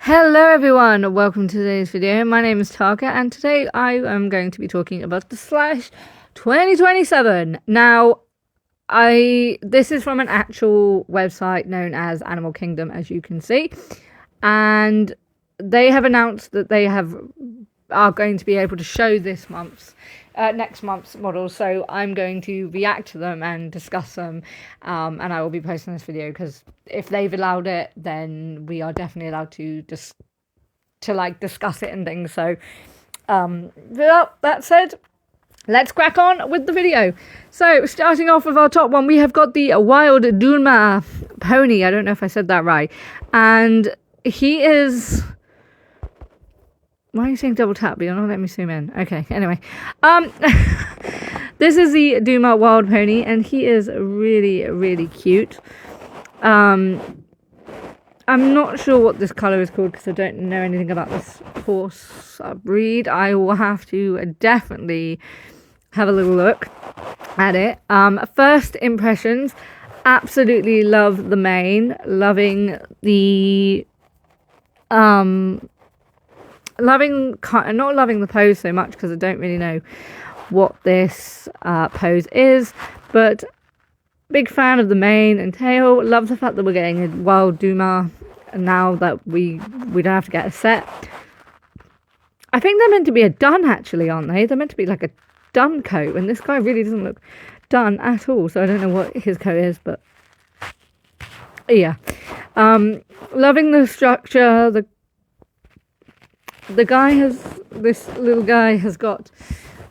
Hello everyone, welcome to today's video. My name is Tarka and today I am going to be talking about the Schleich 2027. Now, this is from an actual website known as Animal Kingdom, as you can see, and they have announced that they are going to be able to show next month's models, so I'm going to react to them and discuss them, and I will be posting this video because if they've allowed it, then we are definitely allowed to discuss it and things. So well, that said, let's crack on with the video. So starting off with our top one, we have got the wild Duma pony. I don't know if I said that right, and he is... Why are you saying double tap? But you're not letting me zoom in. Okay, anyway. This is the Duma wild pony, and he is really, really cute. I'm not sure what this colour is called because I don't know anything about this horse breed. I will have to definitely have a little look at it. First impressions, absolutely love the mane. Loving the... not loving the pose so much because I don't really know what this pose is, but big fan of the mane and tail. Love the fact that we're getting a wild Duma now that we don't have to get a set. I think they're meant to be a dun, actually, aren't they? They're meant to be like a dun coat, and this guy really doesn't look dun at all, so I don't know what his coat is, but yeah. Loving the structure. This little guy has got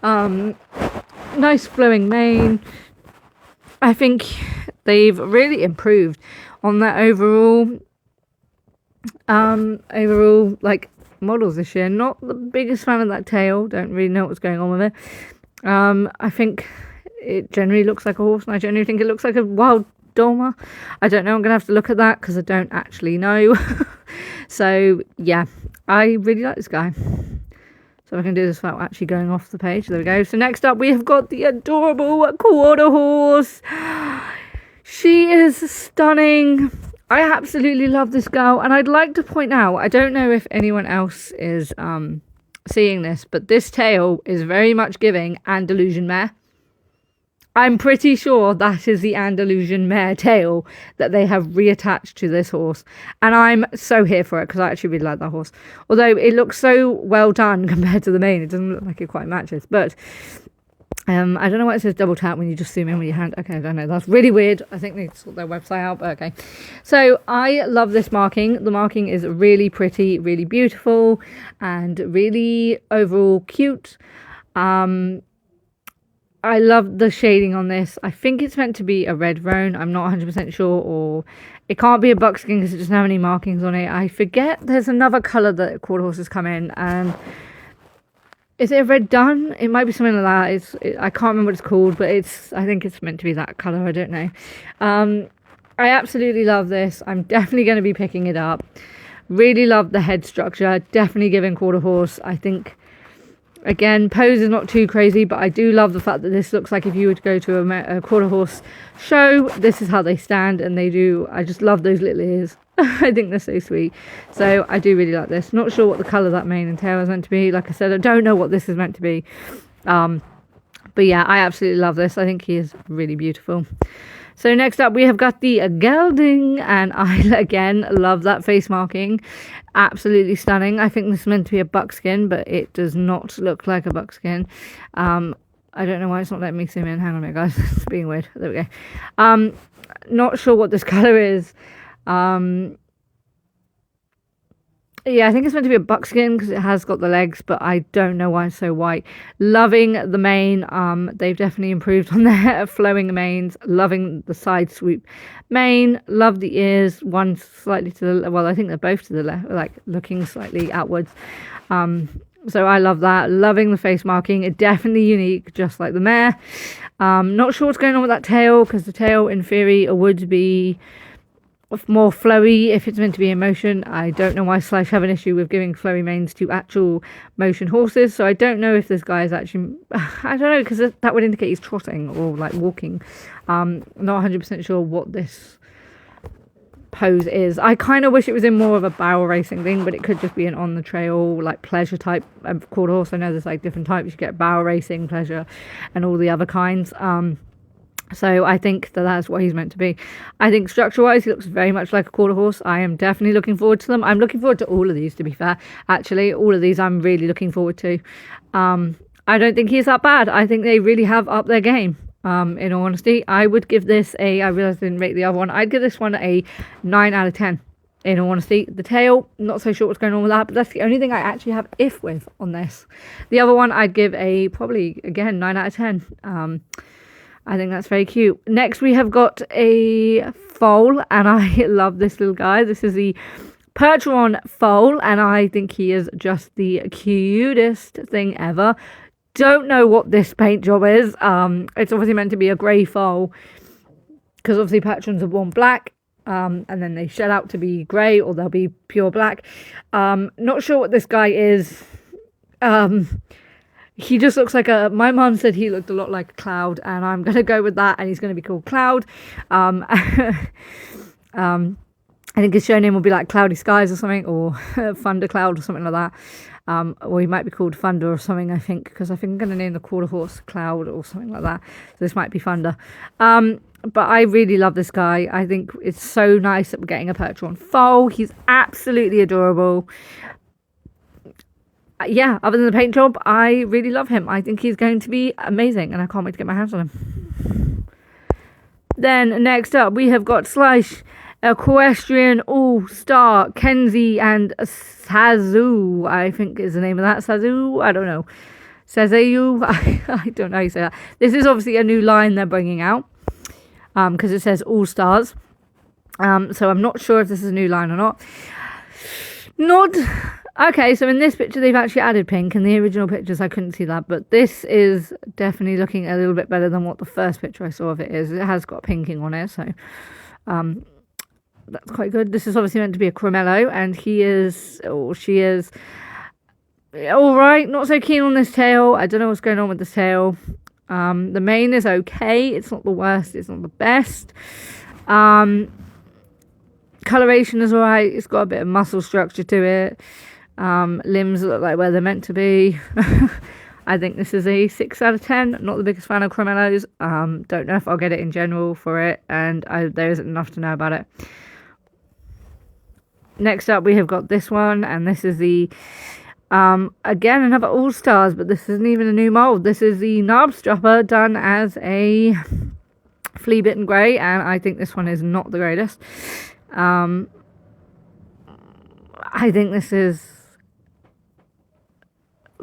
nice flowing mane. I think they've really improved on their overall like models this year. Not the biggest fan of that tail, don't really know what's going on with it. I think it generally looks like a horse, and I generally think it looks like a wild Doma. I don't know, I'm gonna have to look at that because I don't actually know. So yeah, I really like this guy. So I can do this without actually going off the page. There we go. So next up we have got the adorable quarter horse. She is stunning. I absolutely love this girl, and I'd like to point out, I don't know if anyone else is seeing this, but this tail is very much giving Andalusian mare. I'm pretty sure that is the Andalusian mare tail that they have reattached to this horse. And I'm so here for it because I actually really like that horse. Although it looks so well done compared to the mane. It doesn't look like it quite matches. But I don't know why it says double tap when you just zoom in with your hand. Okay, I don't know. That's really weird. I think they need to sort their website out, but okay. So I love this marking. The marking is really pretty, really beautiful, and really overall cute. I love the shading on this. I think it's meant to be a red roan. I'm not 100% sure, or it can't be a buckskin because it doesn't have any markings on it. I forget there's another colour that quarter horses come in, and is it a red dun? It might be something like that. I can't remember what it's called, but I think it's meant to be that colour. I don't know. I absolutely love this. I'm definitely going to be picking it up. Really love the head structure. Definitely giving quarter horse. I think... Again, pose is not too crazy, but I do love the fact that this looks like if you were to go to a quarter horse show, this is how they stand, and they do. I just love those little ears. I think they're so sweet. So I do really like this. Not sure what the colour of that mane and tail is meant to be. Like I said, I don't know what this is meant to be. But yeah, I absolutely love this. I think he is really beautiful. So next up we have got the gelding, and I again love that face marking. Absolutely stunning. I think this is meant to be a buckskin, but it does not look like a buckskin. I don't know why it's not letting me zoom in. Hang on a minute, guys. It's being weird. There we go. Not sure what this colour is. Yeah, I think it's meant to be a buckskin because it has got the legs, but I don't know why it's so white. Loving the mane. They've definitely improved on their flowing manes. Loving the side swoop mane. Love the ears. One slightly to the... Well, I think they're both to the left, like looking slightly outwards. So I love that. Loving the face marking. It's definitely unique, just like the mare. Not sure what's going on with that tail, because the tail, in theory, would be more flowy if it's meant to be in motion. I don't know why Schleich have an issue with giving flowy manes to actual motion horses, so I don't know if this guy is actually... I don't know, because that would indicate he's trotting or like walking. Not 100% sure what this pose is. I kind of wish it was in more of a barrel racing thing, but it could just be an on the trail like pleasure type quarter horse. I know there's like different types. You get barrel racing, pleasure, and all the other kinds. So I think that that's what he's meant to be. I think structure-wise, he looks very much like a quarter horse. I am definitely looking forward to them. I'm looking forward to all of these, to be fair. Actually, all of these I'm really looking forward to. I don't think he's that bad. I think they really have upped their game. In all honesty, I would give this I realised I didn't rate the other one. I'd give this one a 9 out of 10. In all honesty, the tail, not so sure what's going on with that, but that's the only thing I actually have if with on this. The other one, I'd give a probably, again, 9 out of 10. I think that's very cute. Next, we have got a foal, and I love this little guy. This is the Percheron foal, and I think he is just the cutest thing ever. Don't know what this paint job is. It's obviously meant to be a grey foal, because obviously Percherons are born black, and then they shed out to be grey, or they'll be pure black. Not sure what this guy is. He just looks like my mum said he looked a lot like a cloud, and I'm going to go with that, and he's going to be called Cloud. I think his show name will be like Cloudy Skies or something, or Thunder Cloud or something like that. Or he might be called Thunder or something, I think, because I think I'm going to name the quarter horse Cloud or something like that. So this might be Thunder. But I really love this guy. I think it's so nice that we're getting a Percheron foal. He's absolutely adorable. Yeah, other than the paint job, I really love him. I think he's going to be amazing, and I can't wait to get my hands on him. Then next up, we have got Schleich, Equestrian All-Star, Kenzie, and Sazu, I think is the name of that. Sazu? I don't know. Sazayu? I don't know how you say that. This is obviously a new line they're bringing out, because it says All-Stars. So I'm not sure if this is a new line or not. Okay, so in this picture they've actually added pink. In the original pictures I couldn't see that, but this is definitely looking a little bit better than what the first picture I saw of it is. It has got pinking on it, so that's quite good. This is obviously meant to be a Cremello, and he is, or she is, alright. Not so keen on this tail. I don't know what's going on with this tail. The mane is okay. It's not the worst. It's not the best. Coloration is alright. It's got a bit of muscle structure to it. Limbs look like where they're meant to be. I think this is a 6 out of 10. Not the biggest fan of Cremellos. Don't know if I'll get it in general for it, and there isn't enough to know about it. Next up, we have got this one, and this is the again another All Stars, but this isn't even a new mold. This is the Knarbstrupper done as a flea bitten grey, and I think this one is not the greatest. I think this is,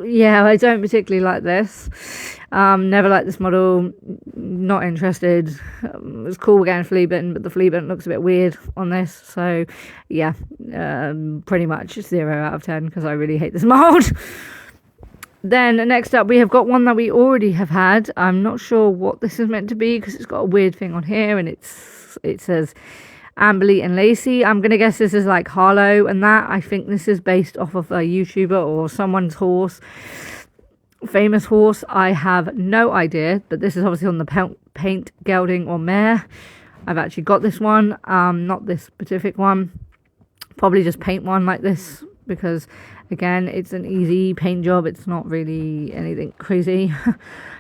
yeah, I don't particularly like this. Never liked this model. Not interested. It's cool getting flea bitten, but the flea bitten looks a bit weird on this. So, yeah, pretty much 0 out of 10 because I really hate this mold. Then next up, we have got one that we already have had. I'm not sure what this is meant to be because it's got a weird thing on here, and it says Amberly and Lacey. I'm going to guess this is like Harlow and that. I think this is based off of a YouTuber or someone's horse, famous horse. I have no idea, but this is obviously on the paint, gelding or mare. I've actually got this one, not this specific one. Probably just paint one like this because, again, it's an easy paint job. It's not really anything crazy.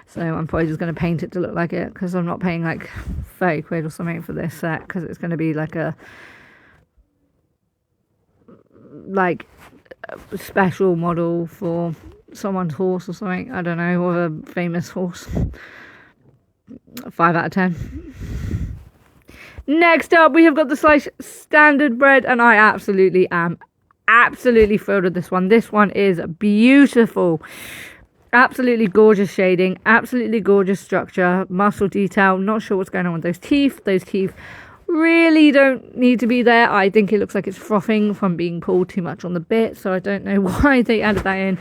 So I'm probably just going to paint it to look like it because I'm not paying like 30 quid or something for this set because it's going to be like a special model for someone's horse or something. I don't know, or a famous horse. 5 out of 10. Next up, we have got the Schleich standardbred, and I absolutely am thrilled with this one. This one is beautiful. Absolutely gorgeous shading, absolutely gorgeous structure, muscle detail. Not sure what's going on with those teeth. Those teeth really don't need to be there. I think it looks like it's frothing from being pulled too much on the bit, so I don't know why they added that in.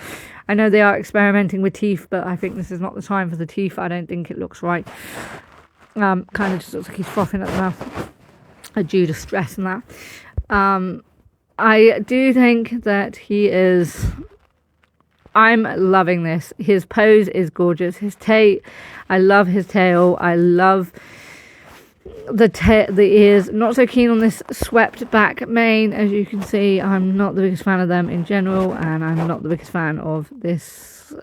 I know they are experimenting with teeth, but I think this is not the time for the teeth. I don't think it looks right. Kind of just looks like he's frothing at the mouth due to stress and that. I do think that he is... I'm loving this. His pose is gorgeous. His tail, I love his tail. I love the ears. Not so keen on this swept back mane. As you can see, I'm not the biggest fan of them in general, and I'm not the biggest fan of this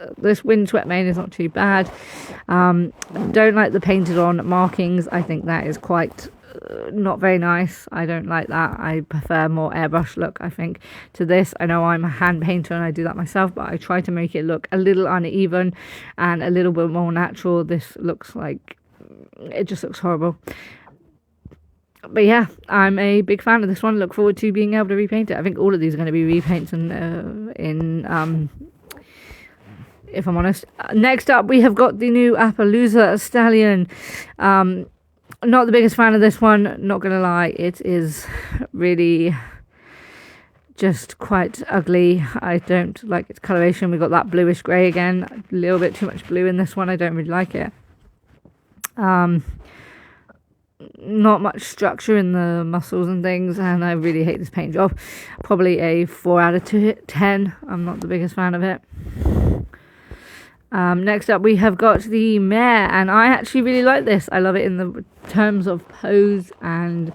windswept mane. Is not too bad. Don't like the painted on markings. I think that is quite not very nice. I don't like that. I prefer more airbrush look, I think, to this. I know I'm a hand painter and I do that myself, but I try to make it look a little uneven and a little bit more natural. This looks like it just looks horrible. But yeah, I'm a big fan of this one. Look forward to being able to repaint it. I think all of these are going to be repaints if I'm honest. Next up, we have got the new Appaloosa stallion. Not the biggest fan of this one, not gonna lie. It is really just quite ugly. I don't like its coloration. We got that bluish grey again, a little bit too much blue in this one. I don't really like it. Not much structure in the muscles and things, and I really hate this paint job. Probably a 4 out of 10. I'm not the biggest fan of it. Next up, we have got the mare, and I actually really like this. I love it in the terms of pose and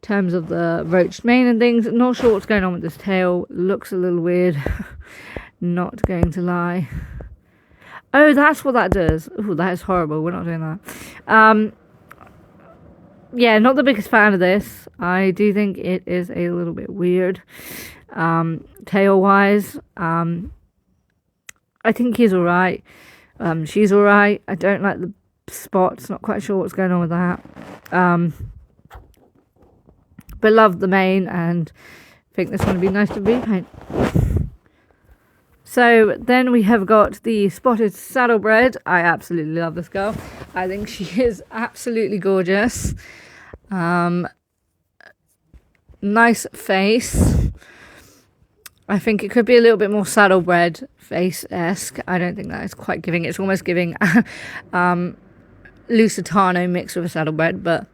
terms of the roached mane and things. Not sure what's going on with this tail. Looks a little weird. Not going to lie. Oh, that's what that does. Oh, that is horrible. We're not doing that. Yeah, not the biggest fan of this. I do think it is a little bit weird. Tail wise, I think he's alright. She's alright. I don't like the spots. Not quite sure what's going on with that. But love the mane and think this one would be nice to repaint. So then we have got the spotted saddlebred. I absolutely love this girl. I think she is absolutely gorgeous. Nice face. I think it could be a little bit more saddlebred face-esque. I don't think that is quite giving. It's almost giving Lusitano mixed with a saddlebred, but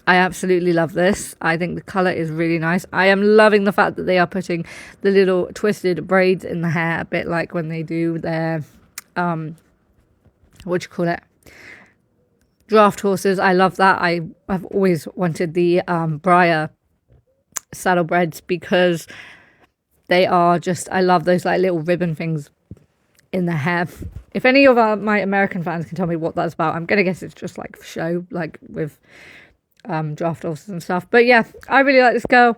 I absolutely love this. I think the colour is really nice. I am loving the fact that they are putting the little twisted braids in the hair, a bit like when they do their, draft horses. I love that. I've always wanted the Briar saddlebreds because they are just, I love those like little ribbon things in the hair. If any of my American fans can tell me what that's about, I'm gonna guess it's just like for show, like with draft horses and stuff. But yeah, I really like this girl.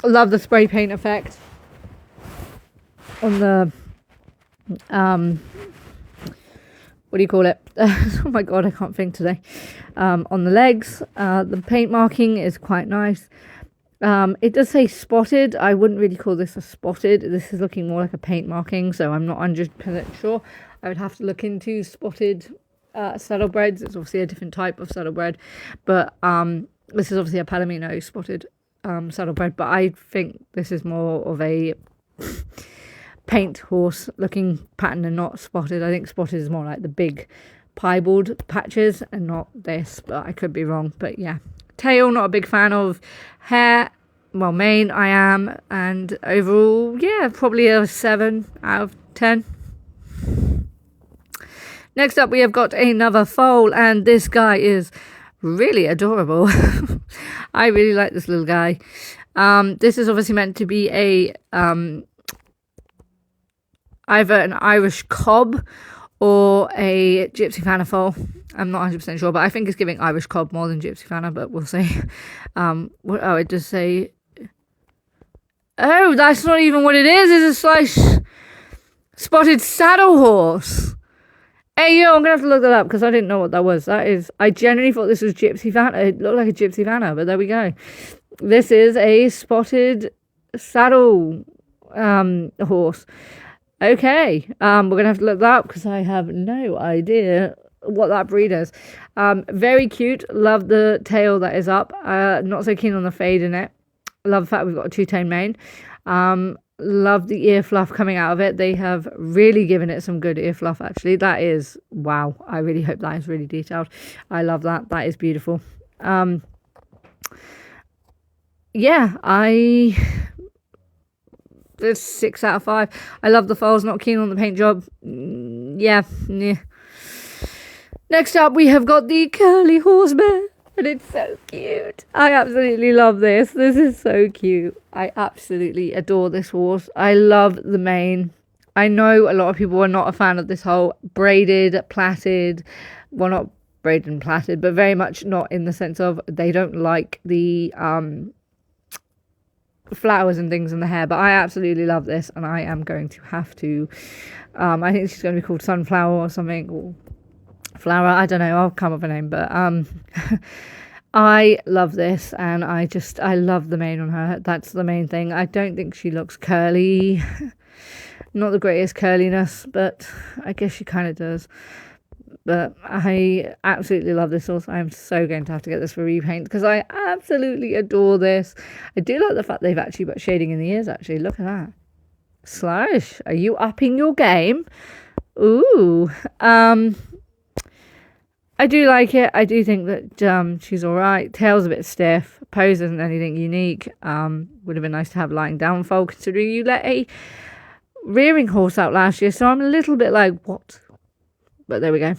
Love the spray paint effect on the what do you call it? Oh my god, I can't think today. On the legs, the paint marking is quite nice. It does say spotted. I wouldn't really call this a spotted. This is looking more like a paint marking, so I'm not 100% sure. I would have to look into spotted saddlebreds. It's obviously a different type of saddlebred, but this is obviously a Palomino spotted saddlebred, but I think this is more of a paint horse looking pattern and not spotted. I think spotted is more like the big piebald patches and not this, but I could be wrong. But yeah, tail, not a big fan of. Hair, well, mane, I am. And overall, yeah, probably a 7 out of 10. Next up, we have got another foal, and this guy is really adorable. I really like this little guy. This is obviously meant to be a either an Irish cob or a Gypsy Fanner foal. I'm not 100% sure, but I think it's giving Irish cob more than Gypsy Fanner, but we'll see. Oh, it does say... Oh, that's not even what it is. It's a Schleich spotted saddle horse. Hey, yo, I'm going to have to look that up because I didn't know what that was. That is... I genuinely thought this was Gypsy Fanner. It looked like a Gypsy Fanner, but there we go. This is a spotted saddle horse. Okay, we're going to have to look that up because I have no idea what that breed is. Very cute. Love the tail that is up. Not so keen on the fade in it. Love the fact we've got a two-tone mane. Love the ear fluff coming out of it. They have really given it some good ear fluff, actually. That is, wow. I really hope that is really detailed. I love that. That is beautiful. Yeah, it's 6 out of 5. I love the foals. Not keen on the paint job. Yeah. Next up, we have got the curly horse bear. And it's so cute. I absolutely love this. This is so cute. I absolutely adore this horse. I love the mane. I know a lot of people are not a fan of this whole braided, plaited, well, not braided and plaited, but very much not in the sense of they don't like the flowers and things in the hair. But I absolutely love this, and I am going to have to, I think she's going to be called Sunflower or something, or Flower, I don't know, I'll come up with a name, but I love this, and I love the mane on her. That's the main thing. I don't think she looks curly. Not the greatest curliness, but I guess she kind of does. But I absolutely love this horse. I'm so going to have to get this for repaint because I absolutely adore this. I do like the fact they've actually got shading in the ears, actually. Look at that. Schleich, are you upping your game? Ooh. I do like it. I do think that she's all right. Tail's a bit stiff. Pose isn't anything unique. Would have been nice to have lying down foal, considering you let a rearing horse out last year. So I'm a little bit like, what? But there we go.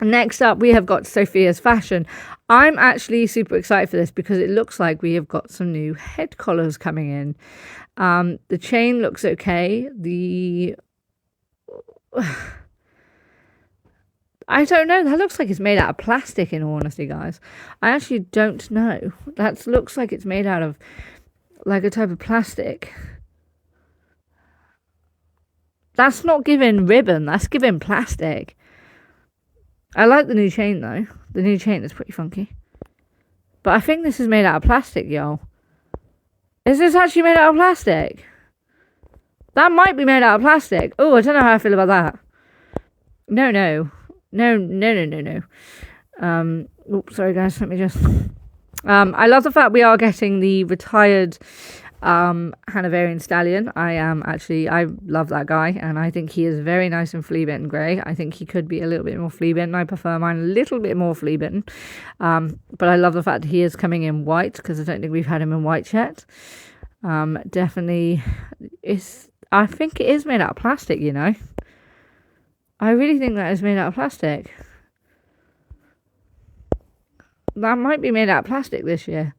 Next up, we have got Sophia's Fashion. I'm actually super excited for this because it looks like we have got some new head collars coming in. The chain looks okay. I don't know. That looks like it's made out of plastic, in all honesty, guys. I actually don't know. That looks like it's made out of like a type of plastic. That's not giving ribbon. That's giving plastic. I like the new chain, though. The new chain is pretty funky. But I think this is made out of plastic, y'all. Is this actually made out of plastic? That might be made out of plastic. Oh, I don't know how I feel about that. No. Oops, sorry guys, let me just I love the fact we are getting the retired Hanoverian stallion. I love that guy, and I think he is very nice and flea bitten grey. I think he could be a little bit more flea bitten. I prefer mine a little bit more flea bitten, but I love the fact that he is coming in white, because I don't think we've had him in white yet. Definitely I think it is made out of plastic, you know. I really think that is made out of plastic. That might be made out of plastic this year.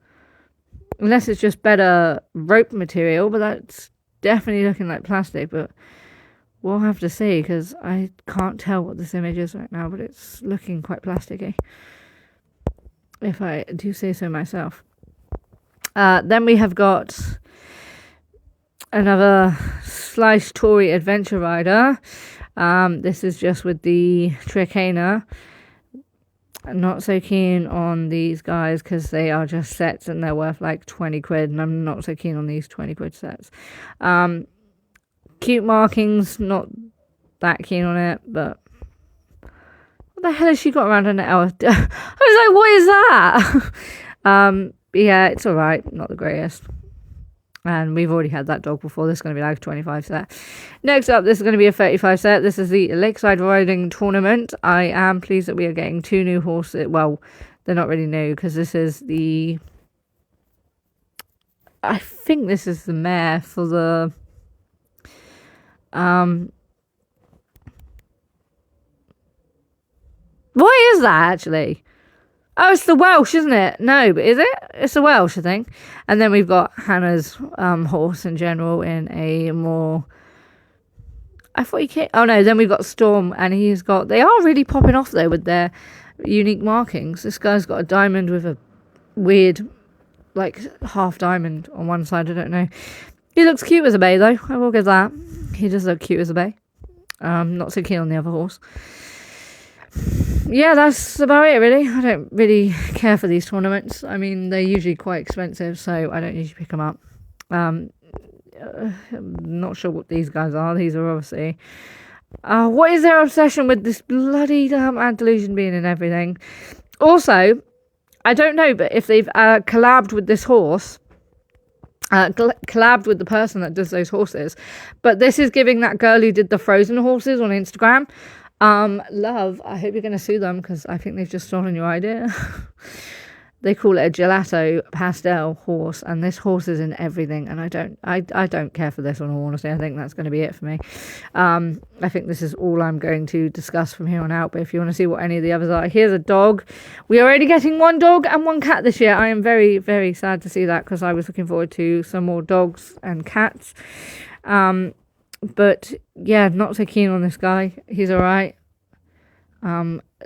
Unless it's just better rope material, but that's definitely looking like plastic. But we'll have to see, because I can't tell what this image is right now, but it's looking quite plasticky, if I do say so myself. Then we have got another Schleich Tory Adventure Rider. This is just with the Trichina. I'm not so keen on these guys because they are just sets and they're worth like 20 quid, and I'm not so keen on these 20 quid sets. Cute markings, not that keen on it, but what the hell has she got around her neck? I was like, what is that? Yeah, it's alright, not the greatest. And we've already had that dog before. This is going to be like a 25 set. Next up, this is going to be a 35 set. This is the Lakeside Riding Tournament. I am pleased that we are getting 2 new horses. Well, they're not really new, because this is the... I think this is the mare for the... What is that, actually? Oh, it's the Welsh, isn't it? No, but is it? It's the Welsh, I think. And then we've got Hannah's horse in general in a more... I thought he came... Oh, no, then we've got Storm, and he's got... They are really popping off, though, with their unique markings. This guy's got a diamond with a weird, like, half diamond on one side. I don't know. He looks cute as a bay, though. I will give that. He does look cute as a bay. Not so keen on the other horse. Yeah, that's about it, really. I don't really care for these tournaments. I mean, they're usually quite expensive, so I don't usually pick them up. I'm not sure what these guys are. These are obviously... what is their obsession with this bloody damn Appaloosa being in everything? Also, I don't know, but if they've collabed with this horse... collabed with the person that does those horses. But this is giving that girl who did the Frozen horses on Instagram... Love, I hope you're going to sue them, because I think they've just stolen your idea. they call it a gelato pastel horse, and this horse is in everything, and I don't care for this one, honestly. I think that's going to be it for me. I think this is all I'm going to discuss from here on out, but if you want to see what any of the others are, here's a dog. We are already getting one dog and one cat this year. I am very, very sad to see that, because I was looking forward to some more dogs and cats. But yeah, not so keen on this guy. He's all right.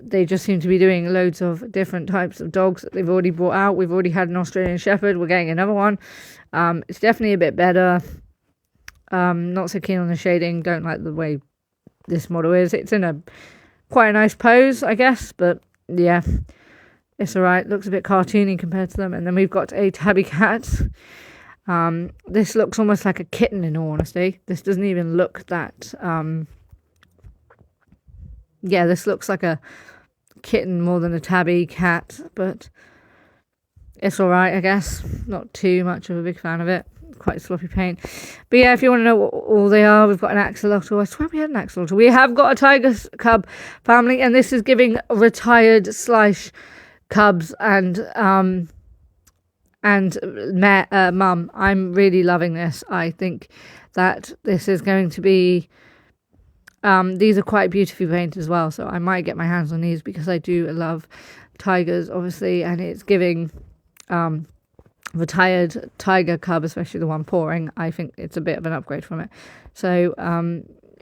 They just seem to be doing loads of different types of dogs that they've already brought out. We've already had an Australian Shepherd. We're getting another one. It's definitely a bit better. Not so keen on the shading. Don't like the way this model is. It's in quite a nice pose, I guess. But yeah, it's all right. Looks a bit cartoony compared to them. And then we've got a tabby cat. This looks almost like a kitten, in all honesty. This doesn't even look that... yeah, this looks like a kitten more than a tabby cat, but it's all right, I guess. Not too much of a big fan of it. Quite sloppy paint. But yeah, if you want to know what all they are, we've got an axolotl. I swear we had an axolotl. We have got a tiger cub family, and this is giving retired Schleich cubs and mum. I'm really loving this. I think that this is going to be... these are quite beautifully painted as well, so I might get my hands on these, because I do love tigers, obviously, and it's giving retired tiger cub, especially the one pouring. I think it's a bit of an upgrade from it. So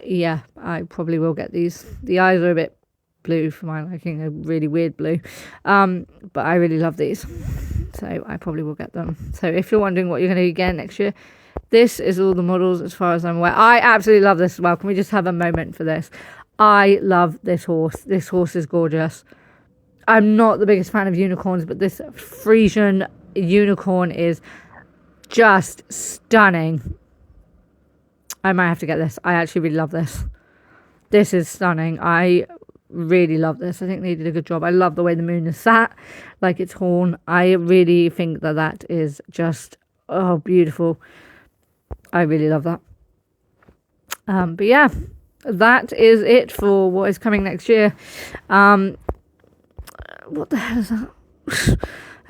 yeah, I probably will get these. The eyes are a bit blue for my liking, a really weird blue, but I really love these, so I probably will get them. So if you're wondering what you're going to get next year, this is all the models as far as I'm aware. I absolutely love this as well. Can we just have a moment for this? I love this horse. This horse is gorgeous. I'm not the biggest fan of unicorns, but this Frisian unicorn is just stunning. I might have to get this. I actually really love this. This is stunning. I really love this. I think they did a good job. I love the way the moon is sat, like its horn. I really think that is just, oh, beautiful. I really love that. But yeah, that is it for what is coming next year. What the hell is that?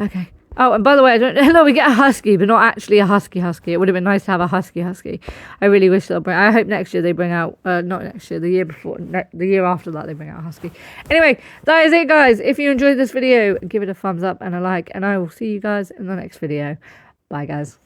Okay. Oh, and by the way, I don't know, we get a husky, but not actually a husky. It would have been nice to have a husky. I really wish they'll bring... I hope next year they bring out... not next year, the year before... the year after that, they bring out a husky. Anyway, that is it, guys. If you enjoyed this video, give it a thumbs up and a like, and I will see you guys in the next video. Bye, guys.